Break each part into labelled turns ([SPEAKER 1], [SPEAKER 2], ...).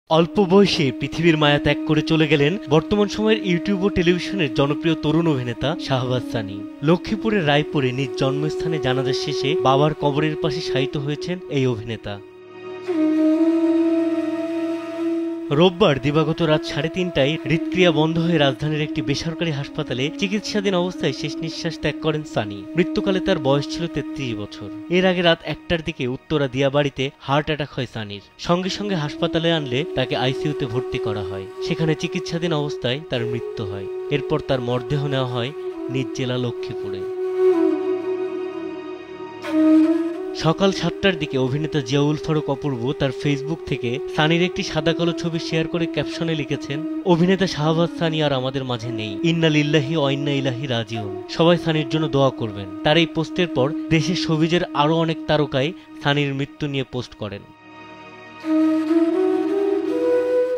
[SPEAKER 1] অল্প বয়সে পৃথিবীর মায়া ত্যাগ করে চলে গেলেন বর্তমান সময়ের ইউটিউব ও টেলিভিশনের জনপ্রিয় তরুণ অভিনেতা শাহবাজ সানি। লক্ষ্মীপুরের রায়পুরে নিজ জন্মস্থানে জানাজা শেষে বাবার কবরের পাশে শায়িত হয়েছেন এই অভিনেতা। রোববার দিবাগত রাত 3:30টায় হৃদক্রিয়া বন্ধ হয়ে রাজধানীর একটি বেসরকারি হাসপাতালে চিকিৎসাধীন অবস্থায় শেষ নিঃশ্বাস ত্যাগ করেন সানি। মৃত্যুকালে তার বয়স ছিল 33 বছর। এর আগে রাত 1টার দিকে উত্তরা দিয়াবাড়িতে হার্ট অ্যাটাক হয় সানির। সঙ্গে সঙ্গে হাসপাতালে আনলে তাকে আইসিইউতে ভর্তি করা হয়। সেখানে চিকিৎসাধীন অবস্থায় তার মৃত্যু হয়। এরপর তার মরদেহ নেওয়া হয় নিজ জেলা লক্ষ্মীপুরে। সকাল 7টার দিকে অভিনেতা জিয়াউল ফারুক অপূর্ব তার ফেসবুক থেকে সানির একটি সাদা কালো ছবি শেয়ার করে ক্যাপশনে লিখেছেন, অভিনেতা শাহবাজ সানি আর আমাদের মাঝে নেই, ইন্না লিল্লাহি ওয়া ইন্না ইলাইহি রাজিউন। সবাই সানির জন্য দোয়া করবেন। তার এই পোস্টের পর দেশের শোবিজের আরও অনেক তারকাই সানির মৃত্যু নিয়ে পোস্ট করেন।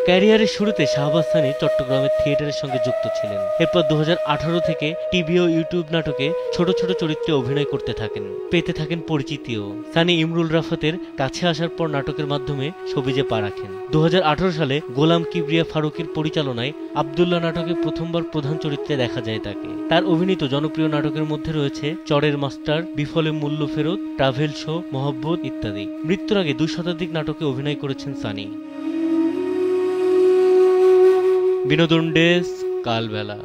[SPEAKER 1] ক্যারিয়ারের শুরুতে শাহবাজ সানি চট্টগ্রামের থিয়েটারের সঙ্গে যুক্ত ছিলেন। এরপর 2018 থেকে টিভি ও ইউটিউব নাটকে ছোট ছোট চরিত্রে অভিনয় করতে থাকেন, পেতে থাকেন পরিচিতিও। সানি ইমরুল রাফাতের কাছে আসার পর নাটকের মাধ্যমে শোবিজে পা রাখেন। 2018 সালে গোলাম কিবরিয়া ফারুকের পরিচালনায় আব্দুল্লাহ নাটকে প্রথমবার প্রধান চরিত্রে দেখা যায় তাকে। তার অভিনীত জনপ্রিয় নাটকের মধ্যে রয়েছে চরের মাস্টার, বিফলে মূল্য ফেরত, ট্রাভেল শো, মহব্বত ইত্যাদি। মৃত্যুর আগে 2 শতাধিক নাটকে অভিনয় করেছেন সানি। বিনোদন ডেস্ক, কালবেলা।